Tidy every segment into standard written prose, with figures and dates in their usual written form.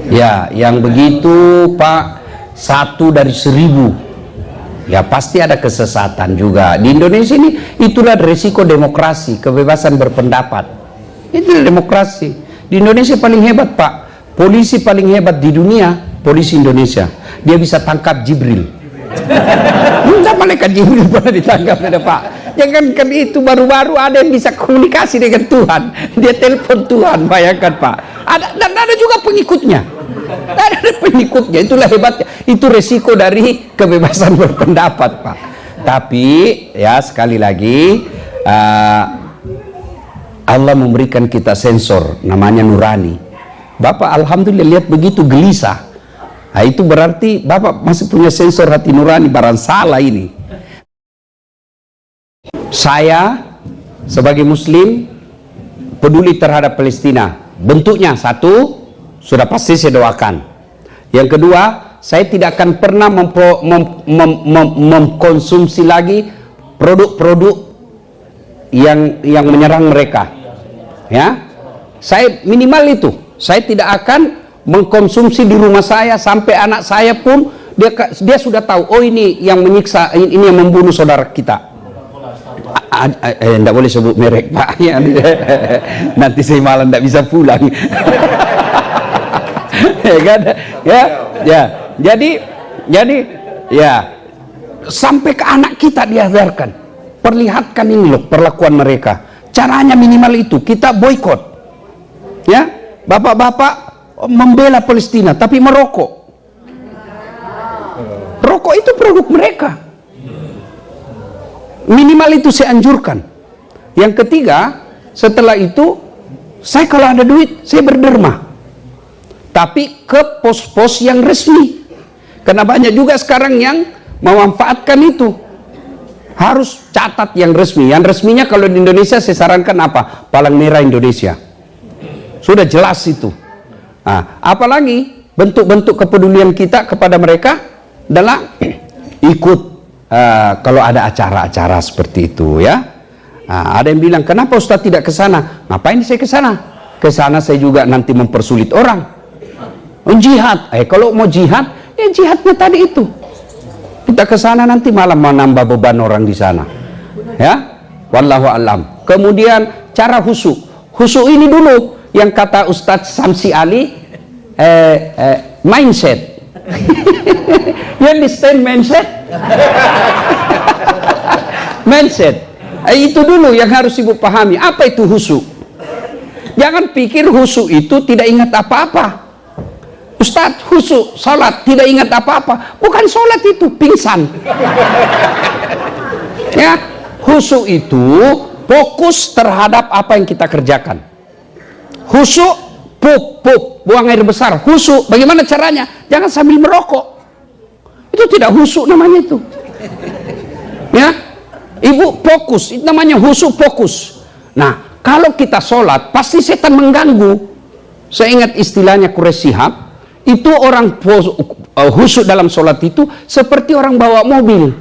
Ya, yang begitu Pak, 1 dari 1000. Ya pasti ada kesesatan juga. Di Indonesia ini itulah resiko demokrasi, kebebasan berpendapat. Itu demokrasi. Di Indonesia paling hebat Pak. Polisi paling hebat di dunia, polisi Indonesia. Dia bisa tangkap Jibril. Enggak, malaikat Jibril pernah ditangkap ada Pak. Jangan itu baru-baru ada yang bisa komunikasi dengan Tuhan. Dia telepon Tuhan, bayangkan Pak. Dan ada juga pengikutnya. Ada pengikutnya, itulah hebatnya. Itu resiko dari kebebasan berpendapat Pak. Tapi ya sekali lagi Allah memberikan kita sensor namanya nurani. Bapak alhamdulillah lihat begitu gelisah. Nah, itu berarti Bapak masih punya sensor hati nurani. Barang salah ini. Saya sebagai muslim peduli terhadap Palestina. Bentuknya satu, sudah pasti saya doakan. Yang kedua, saya tidak akan pernah mengkonsumsi lagi produk-produk yang menyerang mereka. Ya, saya minimal itu. Saya tidak akan mengkonsumsi di rumah saya sampai anak saya pun dia sudah tahu. Oh ini yang menyiksa, ini yang membunuh saudara kita. Tidak boleh sebut merek Pak. Nanti saya malah tidak bisa pulang. Jadi ya sampai ke anak kita diajarkan, perlihatkan ini loh perlakuan mereka. Caranya minimal itu, kita boikot. Ya, bapak-bapak membela Palestina tapi merokok. Rokok itu produk mereka. Minimal itu saya anjurkan. Yang ketiga, setelah itu saya kalau ada duit saya berderma. Tapi ke pos-pos yang resmi. Karena banyak juga sekarang yang memanfaatkan itu. Harus catat yang resmi. Yang resminya kalau di Indonesia saya sarankan apa? Palang Merah Indonesia. Sudah jelas itu. Nah, apalagi bentuk-bentuk kepedulian kita kepada mereka adalah ikut kalau ada acara-acara seperti itu ya. Nah, ada yang bilang, kenapa Ustaz tidak ke sana? Ngapain saya ke sana? Ke sana saya juga nanti mempersulit orang. Jihad. Kalau mau jihad, ya jihadnya tadi itu. Kita ke sana nanti malah menambah beban orang di sana. Ya, wallahu alam. Kemudian cara husu. Husu ini dulu yang kata Ustadz Samsi Ali, mindset. You understand mindset? Mindset. Itu dulu yang harus ibu pahami. Apa itu husu? Jangan pikir husu itu tidak ingat apa-apa. Ustadz, husu, salat, tidak ingat apa-apa. Bukan salat itu, pingsan. Ya, husu itu fokus terhadap apa yang kita kerjakan. Husu, buang air besar. Husu, bagaimana caranya? Jangan sambil merokok. Itu tidak husu namanya itu. Ya, ibu fokus, itu namanya husu fokus. Nah, kalau kita sholat, pasti setan mengganggu. Saya ingat istilahnya Quraisy Shihab, itu orang husu dalam sholat itu seperti orang bawa mobil.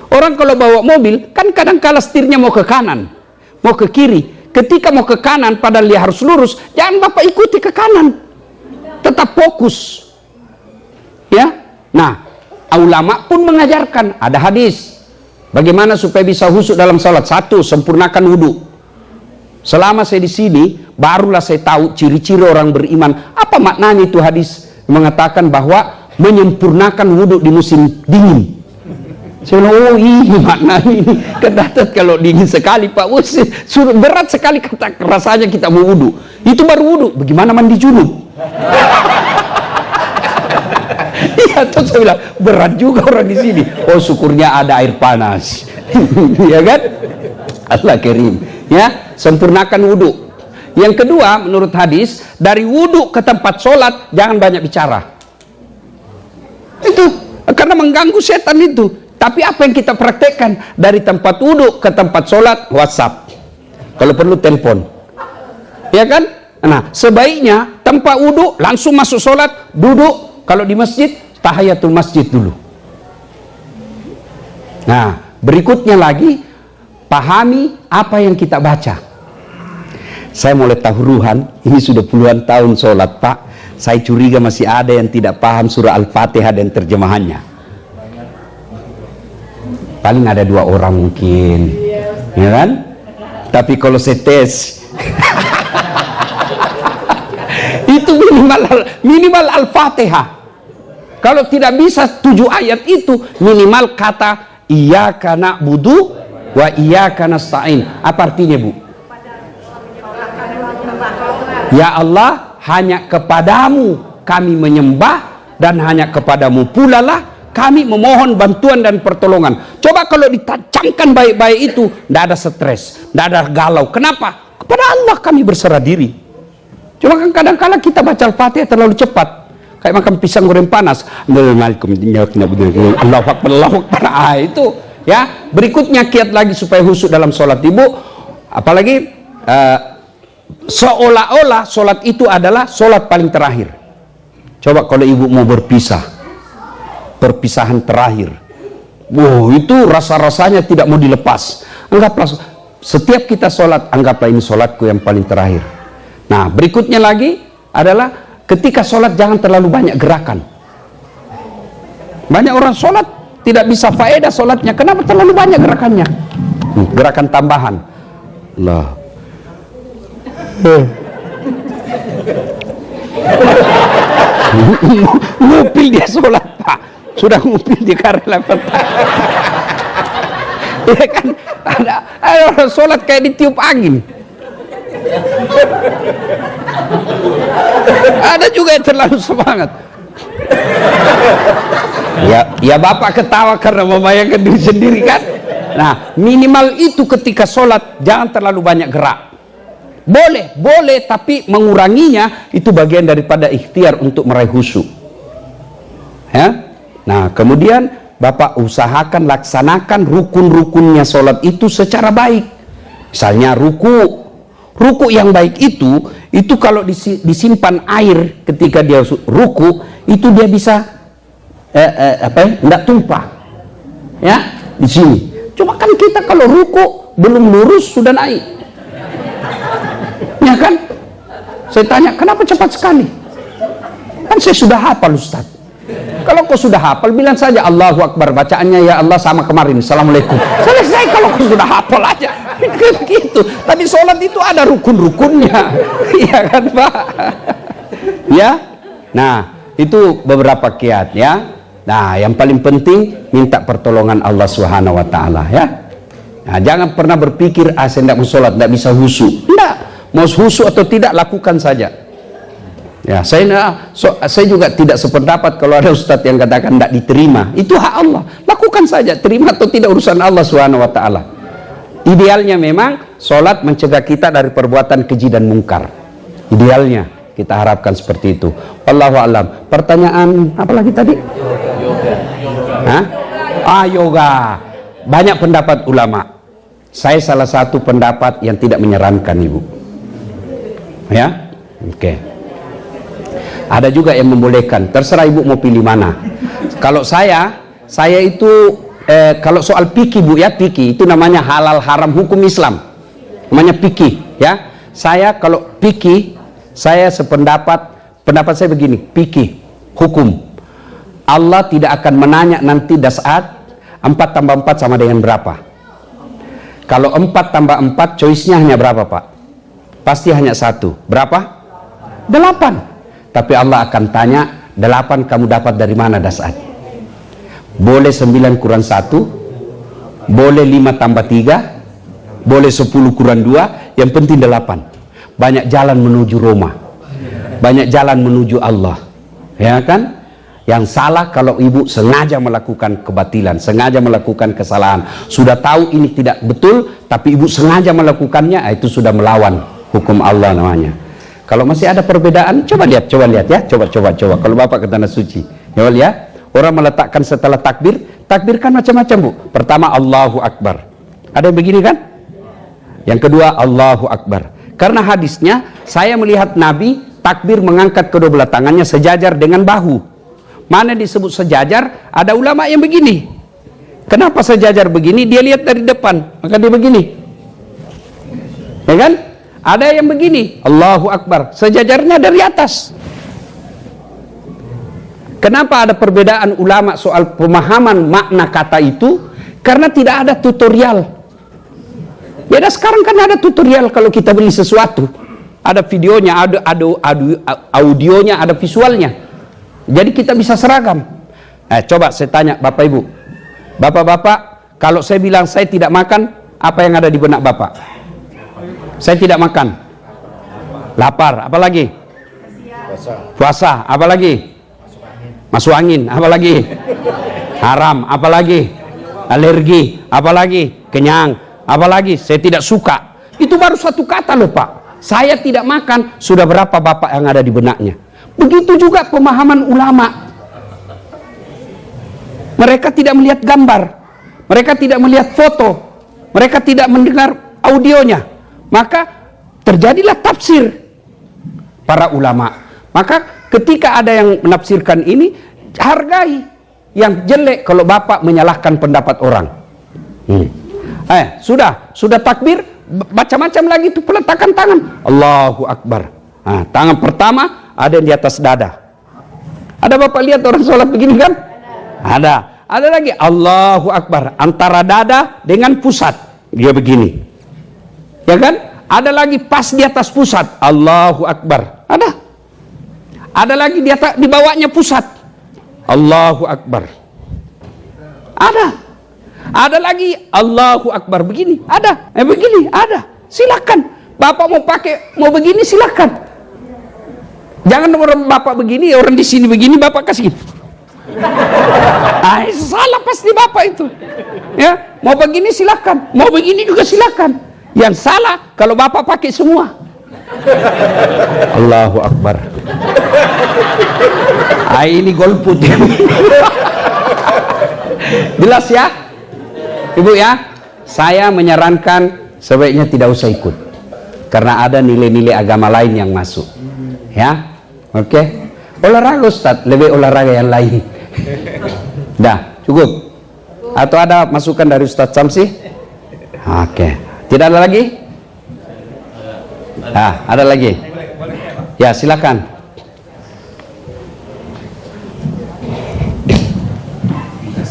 Orang kalau bawa mobil, kan kadang-kala setirnya mau ke kanan, mau ke kiri. Ketika mau ke kanan, padahal dia harus lurus, jangan Bapak ikuti ke kanan. Tetap fokus. Ya, nah, ulama pun mengajarkan, ada hadis. Bagaimana supaya bisa husuk dalam salat? Satu, sempurnakan wudhu. Selama saya di sini, barulah saya tahu ciri-ciri orang beriman. Apa maknanya itu hadis mengatakan bahwa menyempurnakan wudhu di musim dingin? Saya bilang, oh ini maknanya ini. Kedatat kalau dingin sekali Pak, berat sekali kata rasanya kita mau wudhu. Itu baru wudhu. Bagaimana mandi junub? Iya, terus saya bilang berat juga orang di sini. Oh syukurnya ada air panas. Ya kan? Allah Karim. Ya, sempurnakan wudhu. Yang kedua, menurut hadis, dari wudhu ke tempat sholat jangan banyak bicara. Itu karena mengganggu setan itu. Tapi apa yang kita praktekkan? Dari tempat wudhu ke tempat sholat, WhatsApp. Kalau perlu telepon. Ya kan? Nah, sebaiknya tempat wudhu langsung masuk sholat, duduk. Kalau di masjid, tahiyatul masjid dulu. Nah, berikutnya lagi, pahami apa yang kita baca. Saya mulai tahuruhan, ini sudah puluhan tahun sholat Pak. Saya curiga masih ada yang tidak paham surah Al-Fatihah dan terjemahannya. Paling ada 2 orang mungkin, ya kan? Tapi kalau saya tes itu minimal Al-Fatihah. Kalau tidak bisa 7 ayat itu, minimal kata iyyaka na'budu wa iyyaka nasta'in. Apa artinya, Bu? Ya Allah, hanya kepadamu kami menyembah dan hanya kepadamu pula lah kami memohon bantuan dan pertolongan. Coba kalau ditacamkan baik-baik itu, tidak ada stres, tidak ada galau. Kenapa? Kepada Allah kami berserah diri. Cuma kan kadang-kadang kita baca Al-Fatihah terlalu cepat, kayak makan pisang goreng panas. Allahu Akbar, Allahu Akbar. Itu ya. Berikutnya kiat lagi supaya khusyuk dalam sholat ibu, apalagi seolah-olah sholat itu adalah sholat paling terakhir. Coba kalau ibu mau berpisah, perpisahan terakhir, wow, itu rasa-rasanya tidak mau dilepas. Anggaplah setiap kita sholat, anggaplah ini sholatku yang paling terakhir. Nah, berikutnya lagi adalah ketika sholat jangan terlalu banyak gerakan. Banyak orang sholat tidak bisa faedah sholatnya. Kenapa? Terlalu banyak gerakannya. Gerakan tambahan. Allah. Ngupil dia sholat, Pak. Sudah ngupil di karela petang. Ya kan? Ada orang sholat kayak ditiup angin. Ada juga yang terlalu semangat. Ya bapak ketawa karena membayangkan diri sendiri kan. Nah, minimal itu ketika sholat jangan terlalu banyak gerak. Boleh, tapi menguranginya itu bagian daripada ikhtiar untuk meraih khusyuk. Ya. Nah, kemudian bapak usahakan laksanakan rukun-rukunnya sholat itu secara baik. Misalnya ruku yang baik itu kalau disimpan air ketika dia ruku, itu dia bisa enggak tumpah. Ya, di sini. Cuma kan kita kalau ruku belum lurus sudah naik. Ya kan? Saya tanya, kenapa cepat sekali? Kan saya sudah hafal, Ustaz. Kalau kau sudah hafal, bilang saja Allahu Akbar, bacaannya ya Allah sama kemarin, Assalamualaikum. Selesai kalau kau sudah hafal aja. Gitu. Tapi sholat itu ada rukun-rukunnya. Iya kan, Pak? Ya. Nah, itu beberapa kiat ya. Nah, yang paling penting minta pertolongan Allah Subhanahu wa taala ya. Nah, jangan pernah berpikir saya tidak mau sholat, tidak bisa khusyuk. Tidak. Mau khusyuk atau tidak, lakukan saja. Ya, saya juga tidak sependapat kalau ada ustadz yang katakan tidak diterima. Itu hak Allah. Lakukan saja, terima atau tidak urusan Allah Subhanahu wa taala. Idealnya memang sholat mencegah kita dari perbuatan keji dan mungkar. Idealnya kita harapkan seperti itu. Wallahu a'lam. Pertanyaan apa lagi tadi? Yoga. Banyak pendapat ulama. Saya salah satu pendapat yang tidak menyarankan, Ibu. Ya, oke. Ada juga yang membolehkan. Terserah Ibu mau pilih mana. Kalau saya itu kalau soal fikih, Bu ya, fikih itu namanya halal haram hukum Islam. Namanya fikih, ya. Saya kalau fikih, saya pendapat saya begini, fikih hukum. Allah tidak akan menanya nanti saat 4 tambah 4 sama dengan berapa. Kalau 4 tambah 4 choice-nya hanya berapa, Pak? Pasti hanya 1. Berapa? 8. Tapi Allah akan tanya, 8 kamu dapat dari mana saat? Boleh 9 kurang 1, boleh 5 tambah 3, boleh 10 kurang 2, yang penting 8. Banyak jalan menuju Roma, banyak jalan menuju Allah, ya kan? Yang salah kalau ibu sengaja melakukan kebatilan, sengaja melakukan kesalahan, sudah tahu ini tidak betul tapi ibu sengaja melakukannya, itu sudah melawan hukum Allah namanya. Kalau masih ada perbedaan, coba lihat ya, coba kalau Bapak ke tanah suci, ya lihat. Orang meletakkan setelah takbir kan macam-macam, Bu. Pertama Allahu Akbar, ada yang begini kan? Yang kedua Allahu Akbar. Karena hadisnya saya melihat Nabi takbir mengangkat kedua belah tangannya sejajar dengan bahu. Mana disebut sejajar? Ada ulama yang begini. Kenapa sejajar begini? Dia lihat dari depan, maka dia begini. Ya kan? Ada yang begini, Allahu Akbar, sejajarnya dari atas. Kenapa ada perbedaan ulama soal pemahaman makna kata itu? Karena tidak ada tutorial. Beda sekarang kan ada tutorial kalau kita beli sesuatu. Ada videonya, ada audionya, ada visualnya. Jadi kita bisa seragam. Coba saya tanya Bapak Ibu. Bapak-bapak, kalau saya bilang saya tidak makan, apa yang ada di benak Bapak? Saya tidak makan. Lapar, apa lagi? Puasa, apa lagi? Masuk angin, apa lagi? Haram, apa lagi? Alergi, apa lagi? Kenyang, apa lagi? Saya tidak suka. Itu baru satu kata loh Pak. Saya tidak makan, sudah berapa Bapak yang ada di benaknya? Begitu juga pemahaman ulama. Mereka tidak melihat gambar, mereka tidak melihat foto, mereka tidak mendengar audionya. Maka terjadilah tafsir para ulama. Maka ketika ada yang menafsirkan ini, hargai. Yang jelek kalau Bapak menyalahkan pendapat orang. Sudah takbir, macam-macam lagi itu peletakan tangan. Allahu Akbar. Tangan pertama ada yang di atas dada. Ada Bapak lihat orang sholat begini kan? Ada lagi Allahu Akbar antara dada dengan pusat, dia begini. Ya kan? Ada lagi pas di atas pusat, Allahu Akbar. Ada lagi di atas, di bawahnya pusat, Allahu Akbar. Ada lagi Allahu Akbar begini, begini, silakan. Bapak mau begini silakan. Jangan orang Bapak begini, orang di sini begini, Bapak kasih. Salah pasti Bapak itu. Ya, mau begini silakan, mau begini juga silakan. Yang salah kalau Bapak pakai semua. Allahu Akbar. Ini golput. Jelas ya, Ibu ya. Saya menyarankan sebaiknya tidak usah ikut, karena ada nilai-nilai agama lain yang masuk. Ya, oke. Olahraga Ustadz, lebih olahraga yang lain. Dah, cukup. Atau ada masukan dari Ustadz Samsi? Oke. Tidak ada lagi? Ada lagi? Ya, silakan.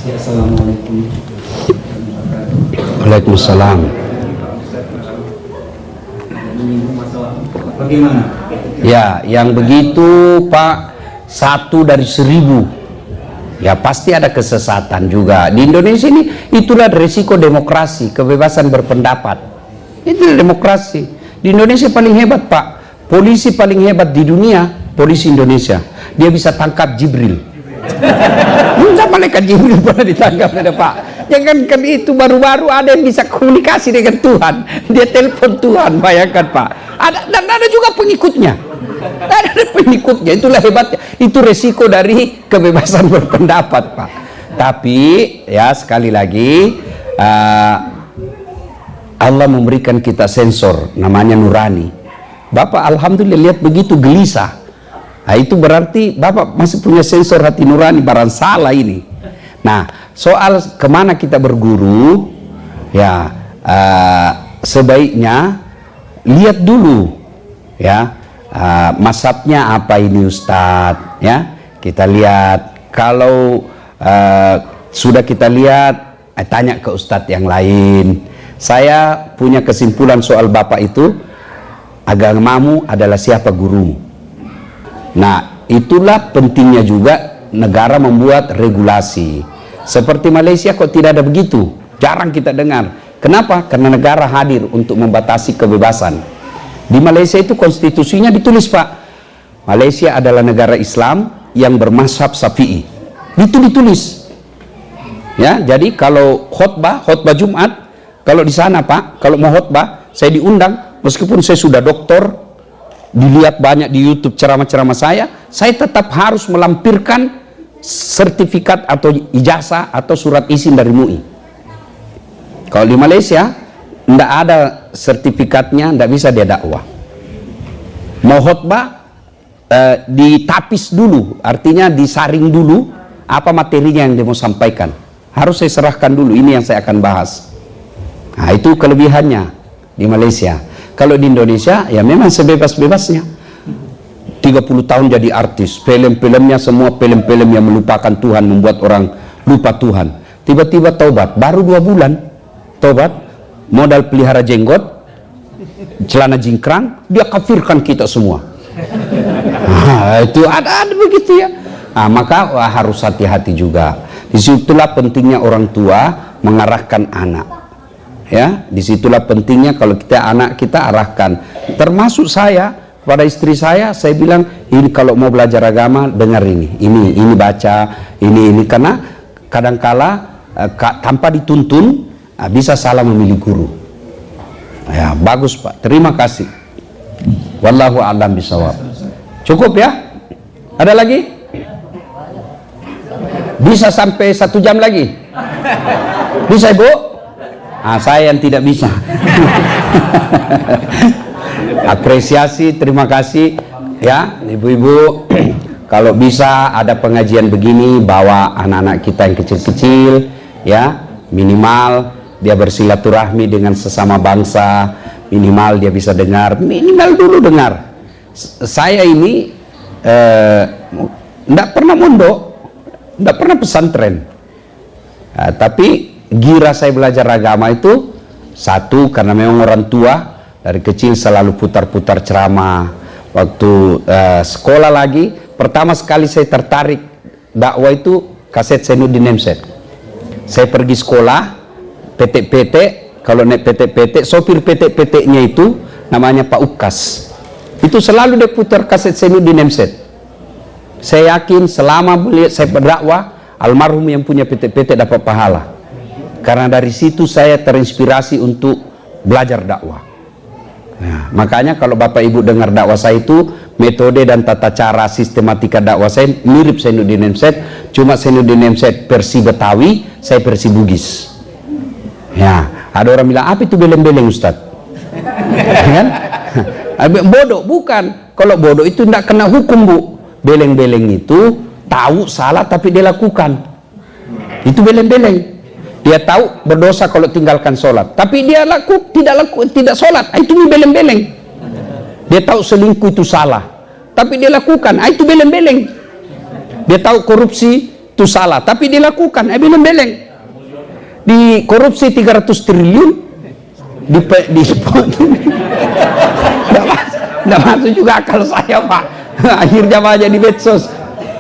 Assalamualaikum. Waalaikumsalam. Bagaimana? Ya, yang begitu Pak, 1 dari 1000. Ya pasti ada kesesatan juga. Di Indonesia ini itulah risiko demokrasi, kebebasan berpendapat. Itu demokrasi. Di Indonesia paling hebat Pak. Polisi paling hebat di dunia, polisi Indonesia. Dia bisa tangkap Jibril. Malaikat Jibril pernah ditangkap ada Pak. Jangankan itu, baru-baru ada yang bisa komunikasi dengan Tuhan. Dia telepon Tuhan, bayangkan Pak. Dan ada juga pengikutnya. Ada pengikutnya, itulah hebatnya. Itu resiko dari kebebasan berpendapat Pak. Tapi ya sekali lagi, Allah memberikan kita sensor namanya nurani. Bapak alhamdulillah lihat begitu gelisah. Itu berarti Bapak masih punya sensor hati nurani, barang salah ini. Nah, soal kemana kita berguru, ya sebaiknya lihat dulu ya, mazhabnya apa ini Ustadz ya. Kita lihat, kalau sudah kita lihat, tanya ke Ustadz yang lain. Saya punya kesimpulan soal Bapak itu, agamamu adalah siapa gurumu. Nah, itulah pentingnya juga negara membuat regulasi. Seperti Malaysia kok tidak ada begitu, jarang kita dengar. Kenapa? Karena negara hadir untuk membatasi kebebasan. Di Malaysia itu konstitusinya ditulis Pak, Malaysia adalah negara Islam yang bermazhab Syafi'i. Itu ditulis. Ya, jadi kalau khutbah Jumat, kalau di sana Pak, kalau mau khutbah, saya diundang, meskipun saya sudah doktor, dilihat banyak di YouTube ceramah-ceramah saya tetap harus melampirkan sertifikat atau ijazah atau surat izin dari MUI. Kalau di Malaysia tidak ada sertifikatnya, tidak bisa dia dakwah. Mau khutbah ditapis dulu, artinya disaring dulu apa materinya yang dia mau sampaikan. Harus saya serahkan dulu, ini yang saya akan bahas. Nah, itu kelebihannya di Malaysia. Kalau di Indonesia ya memang sebebas-bebasnya, 30 tahun jadi artis, film-filmnya semua film-film yang melupakan Tuhan, membuat orang lupa Tuhan. Tiba-tiba taubat, baru 2 bulan taubat, modal pelihara jenggot, celana jingkrang, dia kafirkan kita semua. Nah, itu ada begitu ya. Nah, maka harus hati-hati juga. Disitulah pentingnya orang tua mengarahkan anak. Ya, disitulah pentingnya kalau anak kita arahkan. Termasuk saya. Pada istri saya bilang, ini kalau mau belajar agama dengar ini baca, ini karena kadangkala tanpa dituntun bisa salah memilih guru. Ya, bagus Pak, terima kasih. Wallahu a'lam bishawab. Cukup ya? Ada lagi? Bisa sampai 1 jam lagi? Bisa Ibu? Saya yang tidak bisa. Apresiasi, terima kasih ya ibu-ibu. Kalau bisa ada pengajian begini, bawa anak-anak kita yang kecil-kecil ya, minimal dia bersilaturahmi dengan sesama bangsa, minimal dia bisa dengar, minimal dulu dengar. Saya ini enggak pernah mondok, enggak pernah pesantren, tapi gira saya belajar agama itu satu karena memang orang tua dari kecil selalu putar-putar ceramah. Waktu sekolah lagi, pertama sekali saya tertarik dakwah itu kaset Zainuddin Nemset. Saya pergi sekolah, PT-PT, kalau naik PT-PT, sopir PT-PT-nya itu namanya Pak Ukas. Itu selalu dia putar kaset Zainuddin Nemset. Saya yakin selama saya berdakwah, almarhum yang punya PT-PT dapat pahala. Karena dari situ saya terinspirasi untuk belajar dakwah. Nah, makanya kalau Bapak Ibu dengar dakwah saya itu, metode dan tata cara sistematika dakwah saya mirip Zainuddin Nemset, cuma Zainuddin Nemset versi Betawi, saya versi Bugis. Ya, ada orang bilang, apa itu beleng-beleng Ustadz? Kan? Bodoh, bukan. Kalau bodoh itu tidak kena hukum Bu. Beleng-beleng itu tahu salah tapi dia lakukan. Itu beleng-beleng. Dia tahu berdosa kalau tinggalkan sholat, tapi dia tidak sholat, itu beleng-beleng. Dia tahu selingkuh itu salah, tapi dia lakukan, itu beleng-beleng. Dia tahu korupsi itu salah, tapi dia lakukan, beleng-beleng. Di korupsi 300 triliun, tidak masuk juga akal saya Pak. Akhirnya aja di medsos.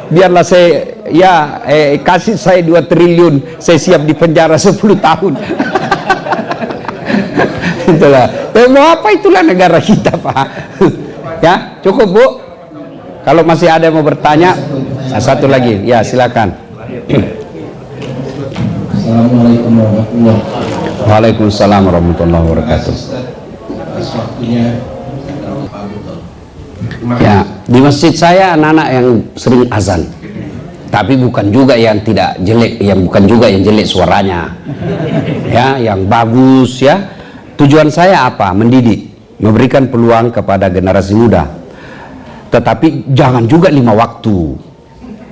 Biarlah saya kasih saya 2 triliun, saya siap di penjara 10 tahun. Itulah. Mau apa, itulah negara kita Pak. Ya, cukup Bu. Kalau masih ada yang mau bertanya, satu lagi. Ya, silakan. Assalamualaikum warahmatullahi wabarakatuh. Waalaikumsalam warahmatullahi wabarakatuh. Ya, di masjid saya anak-anak yang sering azan, tapi bukan juga yang tidak jelek, bukan juga yang jelek suaranya, ya, yang bagus ya. Tujuan saya apa? Mendidik, memberikan peluang kepada generasi muda. Tetapi jangan juga 5 waktu,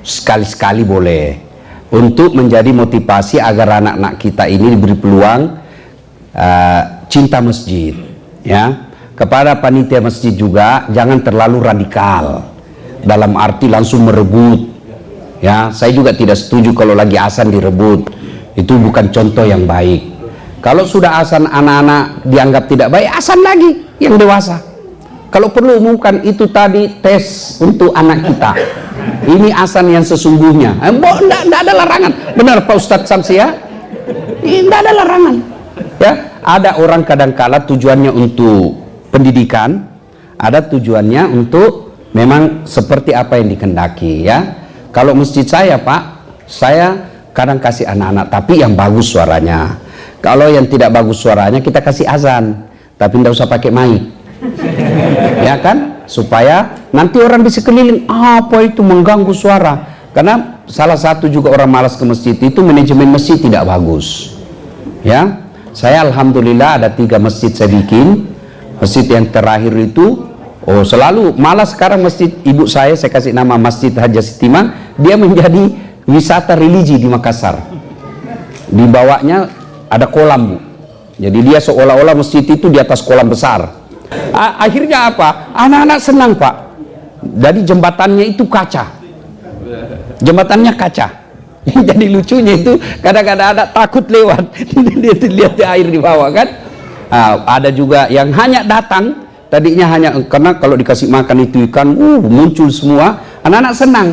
sekali-sekali boleh, untuk menjadi motivasi agar anak-anak kita ini diberi peluang cinta masjid, ya. Kepada panitia masjid juga jangan terlalu radikal dalam arti langsung merebut, ya. Saya juga tidak setuju kalau lagi azan direbut, itu bukan contoh yang baik. Kalau sudah azan anak-anak dianggap tidak baik, azan lagi yang dewasa. Kalau perlu umumkan itu tadi tes untuk anak kita, ini azan yang sesungguhnya. Tidak ada larangan, benar Pak Ustadz Samsi ya, tidak ada larangan, ya. Ada orang kadangkala tujuannya untuk pendidikan, ada tujuannya untuk memang seperti apa yang dikehendaki, ya. Kalau masjid saya Pak, saya kadang kasih anak-anak tapi yang bagus suaranya. Kalau yang tidak bagus suaranya kita kasih azan, tapi tidak usah pakai mic, ya kan, supaya nanti orang di sekeliling apa itu mengganggu suara. Karena salah satu juga orang malas ke masjid itu manajemen masjid tidak bagus, ya. Saya alhamdulillah ada 3 masjid saya bikin. Masjid yang terakhir itu selalu malah sekarang masjid ibu saya kasih nama Masjid Haja Sitiman, dia menjadi wisata religi di Makassar. Di bawahnya ada kolam Bu, jadi dia seolah-olah masjid itu di atas kolam besar. Akhirnya apa, anak-anak senang Pak, Jadi jembatannya itu kaca, jembatannya kaca. Jadi lucunya itu kadang-kadang ada takut lewat, dia lihat air di bawah kan. Ada juga yang hanya datang, tadinya hanya karena kalau dikasih makan itu ikan, muncul semua, anak-anak senang.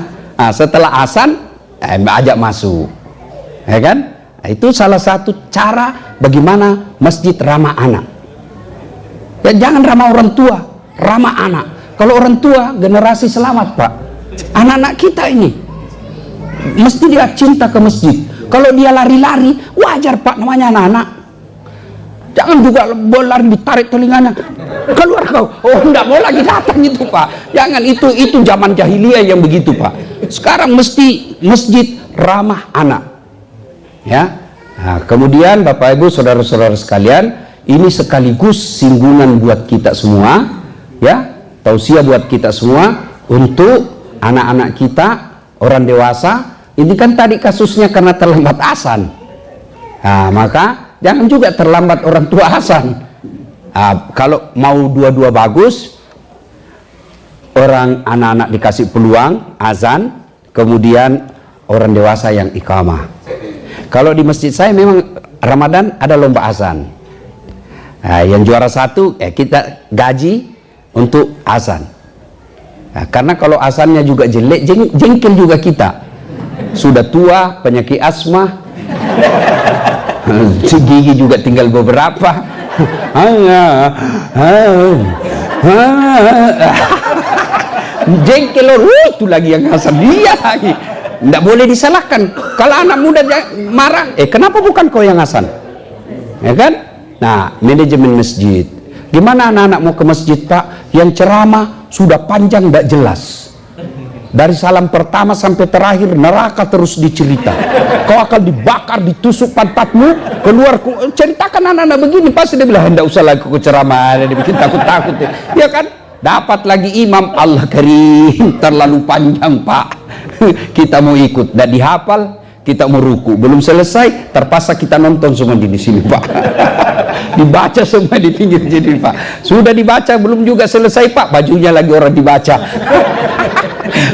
Setelah azan, ajak masuk, ya kan? Itu salah satu cara bagaimana masjid ramah anak. Ya, jangan ramah orang tua, ramah anak. Kalau orang tua generasi selamat, Pak. Anak-anak kita ini mesti dia cinta ke masjid. Kalau dia lari-lari, wajar Pak, namanya anak-anak. Jangan juga lari ditarik telinganya, keluar kau. Oh, enggak mau lagi datang itu Pak. Jangan, itu zaman jahiliyah yang begitu Pak. Sekarang mesti masjid ramah anak. Ya. Nah, kemudian Bapak Ibu saudara-saudara sekalian, ini sekaligus singgungan buat kita semua, ya, tausiah buat kita semua untuk anak-anak kita, orang dewasa. Ini kan tadi kasusnya karena terlambat azan. Nah, maka jangan juga terlambat orang tua azan. Kalau mau dua-dua bagus, orang anak-anak dikasih peluang azan, kemudian orang dewasa yang iqamah. Kalau di masjid saya memang Ramadan ada lomba azan. Yang juara satu kita gaji untuk azan. Karena kalau azannya juga jelek, jengkel juga kita. Sudah tua, penyakit asma, gigi juga tinggal beberapa. Jengkel, itu lagi yang azan, dia lagi. Tidak boleh disalahkan. Kalau anak muda marah, kenapa bukan kau yang azan? Ya kan? Nah, manajemen masjid. Gimana anak-anak mau ke masjid Pak? Yang ceramah sudah panjang tidak jelas. Dari salam pertama sampai terakhir neraka terus dicerita. Kau akan dibakar, ditusuk pantatmu, keluar. Ceritakan anak-anak begini, pasti dia bilang tidak usah lagi ke ceramah, dia bikin takut-takut. Ya kan? Dapat lagi imam, Allah karim, terlalu panjang Pak. Kita mau ikut, dan dihafal, kita mau ruku, belum selesai, terpaksa kita nonton semua di sini Pak. Dibaca semua di pinggir jadi Pak. Sudah dibaca, belum juga selesai Pak, bajunya lagi orang dibaca.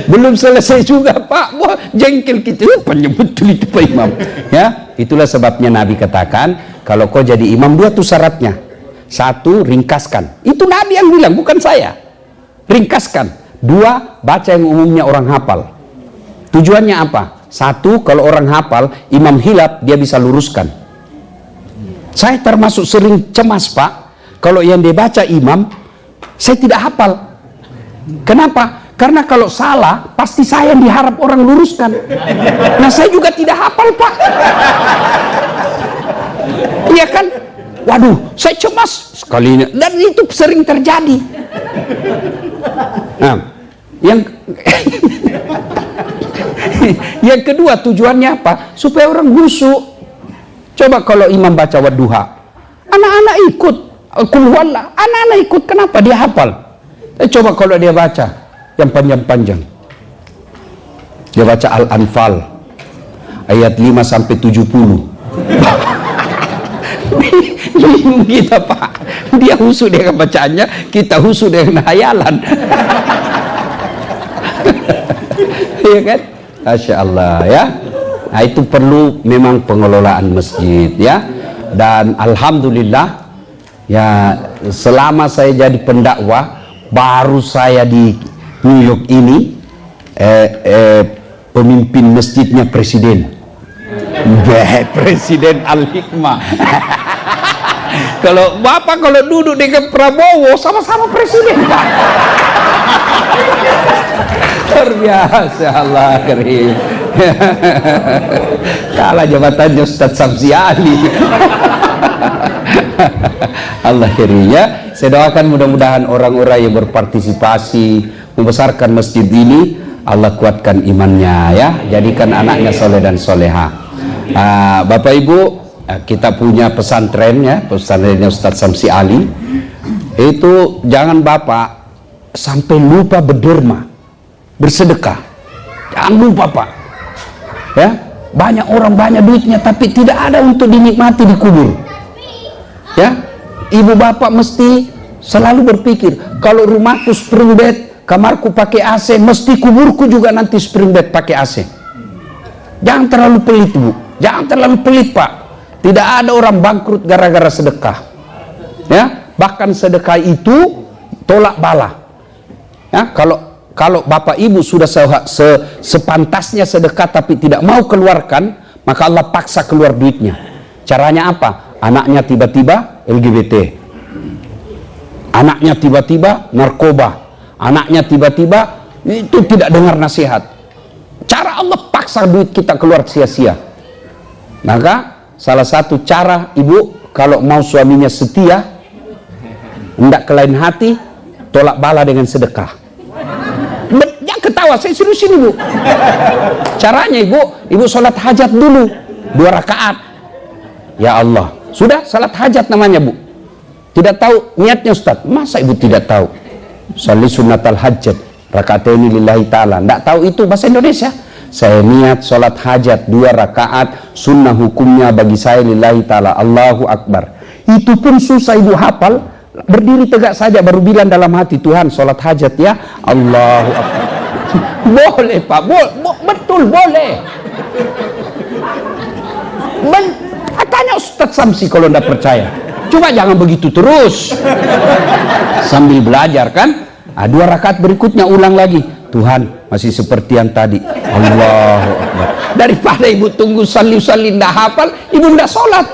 Belum selesai juga Pak. Wah, jengkel kita, panjang betul itu Pak Imam. Ya, itulah sebabnya Nabi katakan, kalau kau jadi imam, dua tuh syaratnya. Satu, ringkaskan. Itu Nabi yang bilang, bukan saya. Ringkaskan. Dua, baca yang umumnya orang hafal. Tujuannya apa? Satu, kalau orang hafal, imam hilaf, dia bisa luruskan. Saya termasuk sering cemas Pak, kalau yang dibaca imam, saya tidak hafal. Kenapa? Karena kalau salah, pasti saya yang diharap orang luruskan. Nah, saya juga tidak hafal Pak. Iya kan? Waduh, saya cemas sekalinya. Dan itu sering terjadi. Nah, yang kedua tujuannya apa? Supaya orang khusyuk. Coba kalau imam baca wadduha, anak-anak ikut, qul huwallah, anak-anak ikut, kenapa? Dia hafal. Coba kalau dia baca yang panjang-panjang, dia baca Al-Anfal ayat 5 sampai 70. Kita Pak, dia khusyuk dengan bacaannya, kita khusyuk dengan hayalan. Iya kan? Masya Allah ya. Nah, itu perlu memang pengelolaan masjid ya. Dan alhamdulillah ya, selama saya jadi pendakwah, baru saya di New York ini pemimpin masjidnya presiden. Presiden Al-Hikmah. Kalau Bapak kalau duduk dengan Prabowo sama-sama presiden Pak. Luar biasa, Allah karim. Kalah jabatannya Ustadz Samsi Ali. Allah karim ya. Saya doakan mudah-mudahan orang-orang yang berpartisipasi membesarkan masjid ini, Allah kuatkan imannya ya, jadikan anaknya soleh dan soleha. Bapak Ibu, kita punya pesantren ya, pesantrennya Ustadz Samsi Ali. Itu jangan Bapak sampai lupa berderma, bersedekah. Jangan lupa Pak ya. Banyak orang banyak duitnya tapi tidak ada untuk dinikmati di kubur ya. Ibu bapak mesti selalu berpikir, kalau rumahku 10 bed, kamarku pakai AC, mesti kuburku juga nanti spring bed pakai AC. Jangan terlalu pelit, Bu. Jangan terlalu pelit, Pak. Tidak ada orang bangkrut gara-gara sedekah. Ya, bahkan sedekah itu tolak bala. Ya, kalau Bapak Ibu sudah sepantasnya sedekah tapi tidak mau keluarkan, maka Allah paksa keluar duitnya. Caranya apa? Anaknya tiba-tiba LGBT. Anaknya tiba-tiba narkoba. Anaknya tiba-tiba itu tidak dengar nasihat. Cara Allah paksa duit kita keluar sia-sia. Maka salah satu cara ibu kalau mau suaminya setia, hendak ke lain hati, tolak bala dengan sedekah. Jangan ketawa, saya serius ini, Bu. Caranya ibu sholat hajat dulu 2 rakaat. Ya Allah, sudah salat hajat namanya, Bu. Tidak tahu niatnya, Ustaz? Masa ibu tidak tahu? Sholli sunnatal hajat rakataini lillahi ta'ala. Tidak tahu itu bahasa Indonesia? Saya niat sholat hajat 2 rakaat, sunnah hukumnya bagi saya lillahi ta'ala, Allahu Akbar. Itu pun susah ibu hafal. Berdiri tegak saja baru bilang dalam hati, Tuhan sholat hajat ya, Allahu Akbar. Boleh, Pak, betul boleh. Tanya Ustaz Samsi kalau tidak percaya. Coba jangan begitu terus. Sambil belajar kan. 2 rakaat berikutnya ulang lagi. Tuhan masih seperti yang tadi. Allahu Akbar. Daripada ibu tunggu usalli tidak hafal, ibu tidak sholat.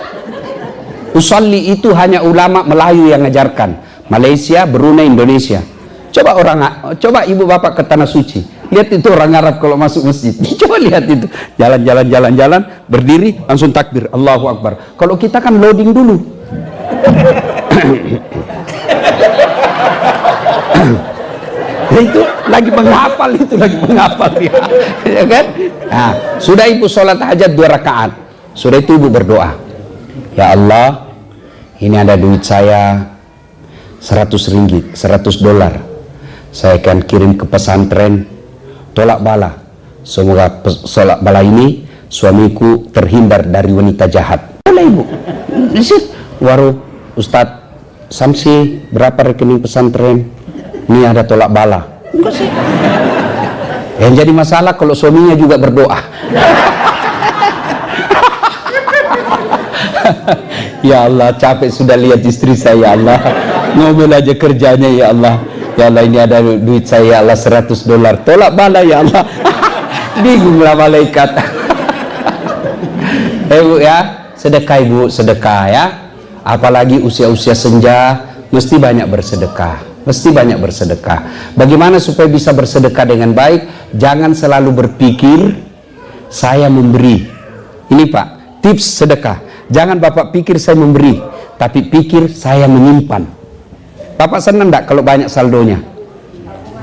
Usalli itu hanya ulama Melayu yang ngajarkan. Malaysia, Brunei, Indonesia. Coba ibu bapak ke Tanah Suci. Lihat itu orang Arab kalau masuk masjid. Coba lihat itu. Jalan, berdiri, langsung takbir. Allahu Akbar. Kalau kita kan loading dulu. Itu lagi menghafal dia. Ya kan? Nah, sudah ibu sholat hajat 2 rakaat. Sudah itu ibu berdoa. Ya Allah, ini ada duit saya 100 ringgit, 100 dolar. Saya akan kirim ke pesantren, tolak bala. Semoga tolak bala ini suamiku terhindar dari wanita jahat. Boleh ibu. Waru Ustadz Samsi, berapa rekening pesantren? Ini ada tolak bala. Enggak sih. Yang jadi masalah kalau suaminya juga berdoa. Ya Allah, capek sudah lihat istri saya, ya Allah. Ngomel aja kerjanya, ya Allah. Ya Allah, ini ada duit saya, ya Allah, 100 dolar. Tolak bala, ya Allah. Bingunglah malaikat. Bu ya, sedekah ibu, sedekah ya. Apalagi usia-usia senja, mesti banyak bersedekah. Mesti banyak bersedekah. Bagaimana supaya bisa bersedekah dengan baik? Jangan selalu berpikir saya memberi. Ini Pak, tips sedekah. Jangan Bapak pikir saya memberi, tapi pikir saya menyimpan. Bapak senang enggak kalau banyak saldonya?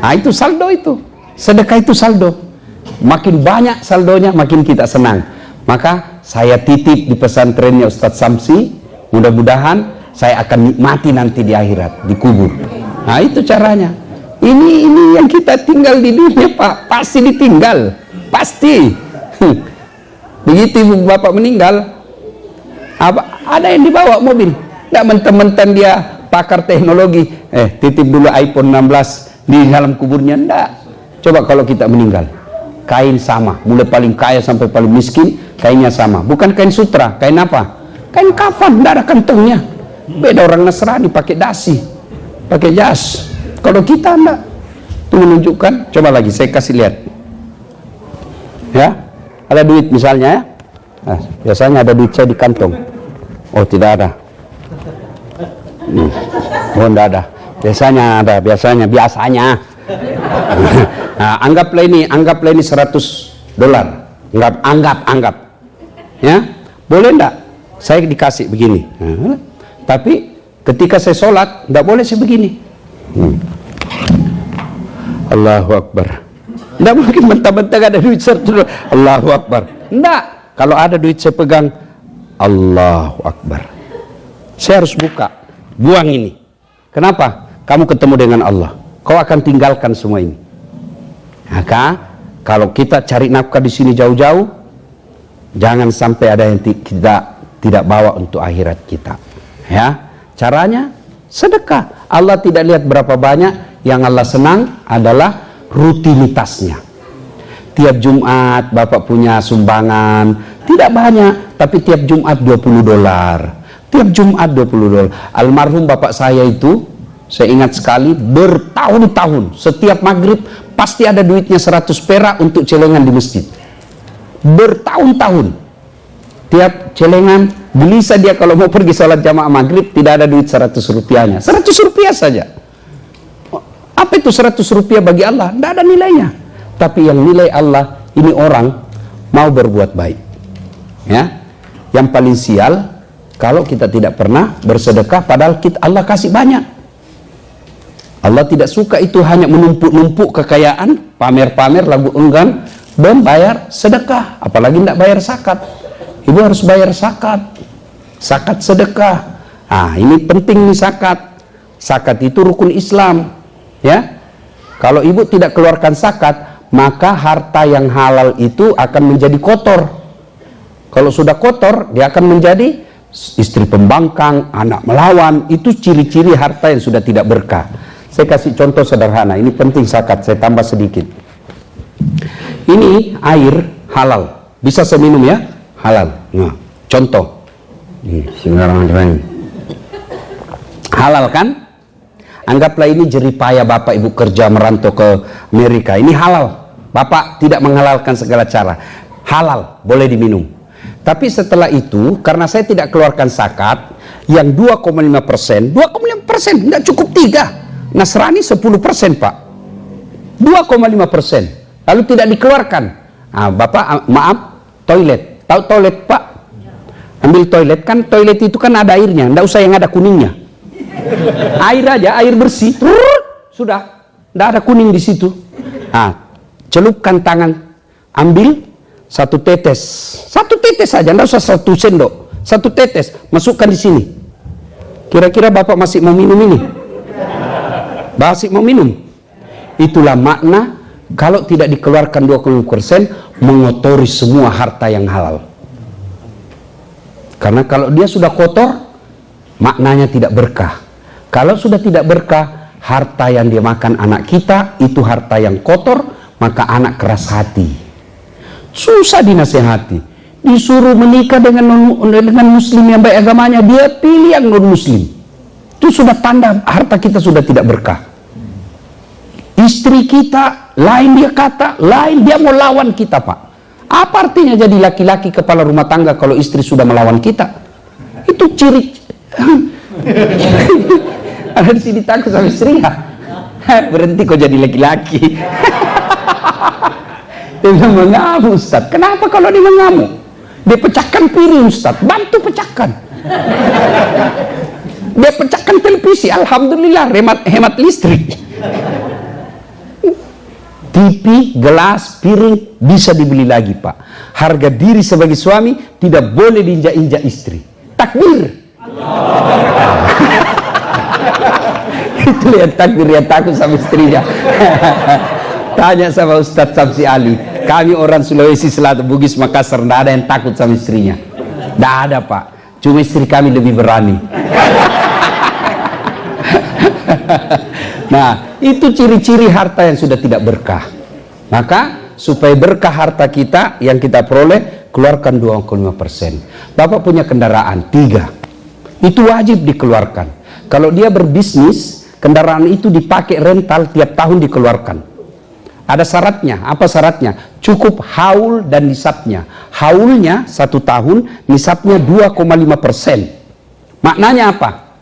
Nah, itu saldo itu. Sedekah itu saldo. Makin banyak saldonya, makin kita senang. Maka saya titip di pesantrennya Ustadz Samsi. Mudah-mudahan saya akan nikmati nanti di akhirat, di kubur. Nah, itu caranya. Ini yang kita tinggal di dunia, Pak. Pasti ditinggal. Pasti. Begitu ibu bapak meninggal, ada yang dibawa mobil. Nggak mentang-mentang dia pakar teknologi. Titip dulu iPhone 16 di dalam kuburnya. Nggak. Coba kalau kita meninggal. Kain sama. Mulai paling kaya sampai paling miskin, kainnya sama. Bukan kain sutra. Kain apa? Kain kafan. Nggak ada kantongnya. Beda orang Nasrani pakai dasi, pakai jas. Kalau kita enggak. Itu menunjukkan. Coba lagi saya kasih lihat. Ya, ada duit misalnya ya. Nah, biasanya ada duit saya di kantong. Oh, tidak ada. Oh, tidak ada. Biasanya ada, biasanya. Nah, anggaplah ini 100 dolar. Anggap. Ya, boleh enggak? Saya dikasih begini. Nah, tapi ketika saya sholat, tidak boleh saya begini. Allahu Akbar. Tidak mungkin mentah-mentah ada duit 100 dolar. Allahu Akbar. Tidak. Kalau ada duit saya pegang. Allahu Akbar. Saya harus buka. Buang ini. Kenapa? Kamu ketemu dengan Allah. Kau akan tinggalkan semua ini. Maka kalau kita cari nafkah di sini jauh-jauh, jangan sampai ada yang kita tidak bawa untuk akhirat kita. Ya, caranya sedekah. Allah tidak lihat berapa banyak, yang Allah senang adalah rutinitasnya. Tiap Jumat Bapak punya sumbangan, tidak banyak, tapi tiap Jumat $20. Tiap Jumat $20. Almarhum bapak saya itu, saya ingat sekali, bertahun-tahun setiap maghrib pasti ada duitnya 100 perak untuk celengan di masjid. Bertahun-tahun tiap celengan gelisah dia kalau mau pergi sholat jamaah maghrib, tidak ada duit 100 rupiahnya. 100 rupiah saja. Apa itu 100 rupiah bagi Allah? Tidak ada nilainya. Tapi yang nilai Allah, ini orang mau berbuat baik. Ya, yang paling sial kalau kita tidak pernah bersedekah padahal Allah kasih banyak. Allah tidak suka itu hanya menumpuk-numpuk kekayaan, pamer-pamer lagu enggan, dan bayar sedekah, apalagi tidak bayar zakat. Ibu harus bayar zakat, zakat sedekah. Ah, ini penting nih zakat. Zakat itu rukun Islam. Ya, kalau ibu tidak keluarkan zakat, maka harta yang halal itu akan menjadi kotor. Kalau sudah kotor, dia akan menjadi istri pembangkang, anak melawan. Itu ciri-ciri harta yang sudah tidak berkah. Saya kasih contoh sederhana, ini penting zakat, saya tambah sedikit. Ini air halal, bisa saya minum ya? Halal. Nah, contoh. Halal kan? Anggaplah ini jeripaya Bapak Ibu kerja merantau ke Amerika. Ini halal. Bapak tidak menghalalkan segala cara. Halal, boleh diminum. Tapi setelah itu, karena saya tidak keluarkan zakat, yang 2,5%, 2,5%, tidak cukup 3. Nasrani 10% Pak. 2,5%. Lalu tidak dikeluarkan. Nah, Bapak, maaf, toilet. Tahu toilet Pak? Ambil toilet, kan toilet itu kan ada airnya, tidak usah yang ada kuningnya. Air aja, air bersih, sudah, tidak ada kuning di situ. Nah, celupkan tangan, ambil 1 tetes saja, tidak usah 1 sendok, 1 tetes, masukkan di sini. Kira-kira Bapak masih mau minum ini? Masih mau minum? Itulah makna kalau tidak dikeluarkan 20% mengotori semua harta yang halal. Karena kalau dia sudah kotor, maknanya tidak berkah. Kalau sudah tidak berkah, harta yang dia makan anak kita itu harta yang kotor, maka anak keras hati, susah dinasehati, disuruh menikah dengan muslim yang baik agamanya, dia pilih yang non muslim. Itu sudah tanda harta kita sudah tidak berkah. Istri kita lain, dia kata lain, dia mau lawan kita Pak. Apa artinya jadi laki-laki kepala rumah tangga kalau istri sudah melawan kita? Itu ciri. Ada di sini takut sama istri ya? Berhenti kok jadi laki-laki. Dia bilang mengamuk Ustaz. Kenapa kalau dia mengamuk? Dia pecahkan piring Ustaz, bantu pecahkan. Dia pecahkan televisi, alhamdulillah hemat listrik. TV, gelas, piring bisa dibeli lagi Pak. Harga diri sebagai suami tidak boleh diinjak-injak istri. Takbir. Itu lihat takbir, ya takut sama istrinya. Tanya sama Ustadz Samsi Ali, kami orang Sulawesi Selatan, Bugis, Makassar, tidak ada yang takut sama istrinya. Tidak ada Pak, cuma istri kami lebih berani. Nah, itu ciri-ciri harta yang sudah tidak berkah. Maka supaya berkah harta kita yang kita peroleh, keluarkan 2,5%. Bapak punya kendaraan 3, itu wajib dikeluarkan. Kalau dia berbisnis, kendaraan itu dipakai rental tiap tahun dikeluarkan. Ada syaratnya. Apa syaratnya? Cukup haul dan nisabnya. Haulnya 1 tahun, nisabnya 2,5%. Maknanya apa?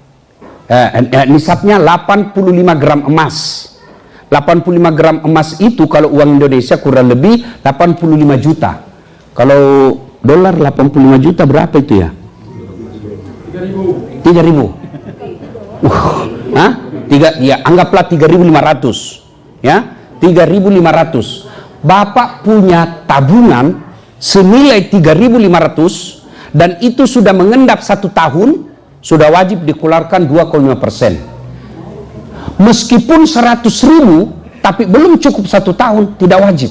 Nisabnya 85 gram emas. 85 gram emas itu kalau uang Indonesia kurang lebih 85 juta. Kalau dolar 85 juta berapa itu ya? 3.000. Hah? Ya, anggaplah 3.500. Ya, 3.500. Bapak punya tabungan senilai 3.500 dan itu sudah mengendap 1 tahun, sudah wajib dikeluarkan 2,5%. Meskipun 100.000 tapi belum cukup 1 tahun, tidak wajib.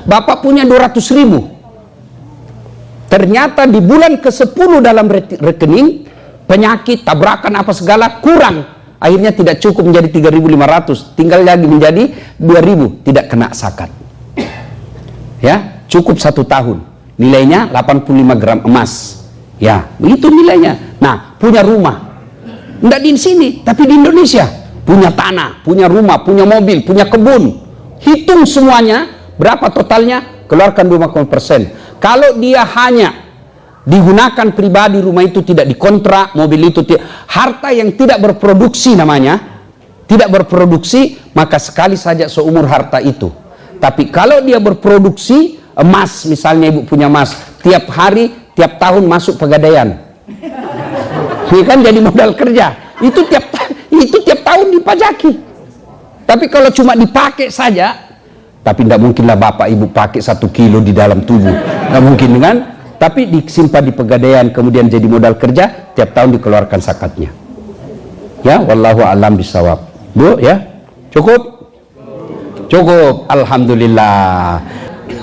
Bapak punya 200.000, ternyata di bulan ke-10 dalam rekening penyakit, tabrakan apa segala kurang, akhirnya tidak cukup menjadi 3.500, tinggal lagi menjadi 2.000, tidak kena zakat. Ya, cukup 1 tahun, nilainya 85 gram emas. Ya, itu nilainya. Nah, punya rumah, tidak di sini, tapi di Indonesia, punya tanah, punya rumah, punya mobil, punya kebun, hitung semuanya, berapa totalnya, keluarkan 25%. Kalau dia hanya digunakan pribadi, rumah itu tidak dikontrak, mobil itu harta yang tidak berproduksi namanya, tidak berproduksi, maka sekali saja seumur harta itu. Tapi kalau dia berproduksi, emas misalnya, ibu punya emas, tiap hari, tiap tahun masuk pegadaian, ini kan jadi modal kerja, itu tiap tahun dipajaki. Tapi kalau cuma dipakai saja, tapi tidak mungkinlah bapak ibu pakai 1 kilo di dalam tubuh, nggak mungkin kan? Tapi disimpan di pegadaian, kemudian jadi modal kerja, tiap tahun dikeluarkan zakatnya. Ya, wallahu a'lam bisawab. Bu, ya, cukup? Cukup, alhamdulillah.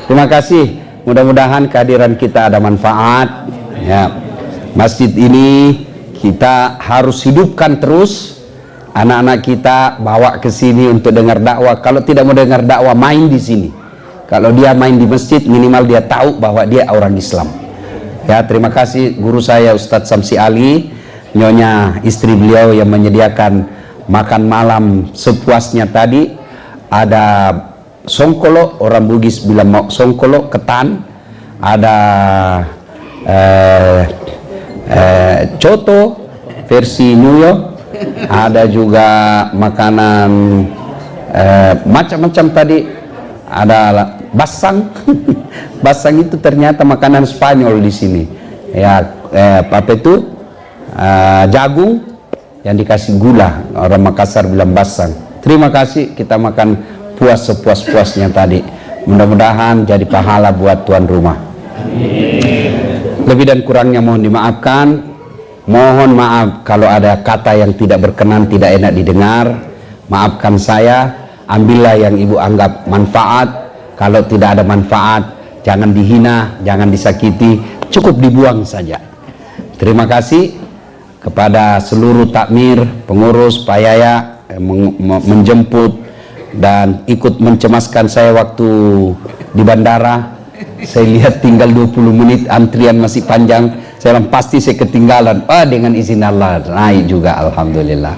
Terima kasih. Mudah-mudahan kehadiran kita ada manfaat. Ya, masjid ini kita harus hidupkan terus. Anak-anak kita bawa ke sini untuk dengar dakwah. Kalau tidak mau dengar dakwah, main di sini. Kalau dia main di masjid, minimal dia tahu bahwa dia orang Islam. Ya, terima kasih guru saya Ustadz Samsi Ali, nyonya istri beliau yang menyediakan makan malam sepuasnya tadi. Ada songkolo, orang Bugis bilang mau songkolo, ketan. Ada coto versi New York. Ada juga makanan macam-macam tadi. Ada basang. Basang itu ternyata makanan Spanyol di sini. Ya, apa itu? Jagung yang dikasih gula. Orang Makassar bilang basang. Terima kasih, kita makan puas sepuas-puasnya tadi. Mudah-mudahan jadi pahala buat tuan rumah. Lebih dan kurangnya mohon dimaafkan. Mohon maaf kalau ada kata yang tidak berkenan, tidak enak didengar. Maafkan saya. Ambillah yang ibu anggap manfaat. Kalau tidak ada manfaat, jangan dihina, jangan disakiti, cukup dibuang saja. Terima kasih kepada seluruh takmir, pengurus, Pak Yaya menjemput dan ikut mencemaskan saya waktu di bandara. Saya lihat tinggal 20 menit, antrian masih panjang. Saya bilang pasti saya ketinggalan. Dengan izin Allah naik juga, alhamdulillah.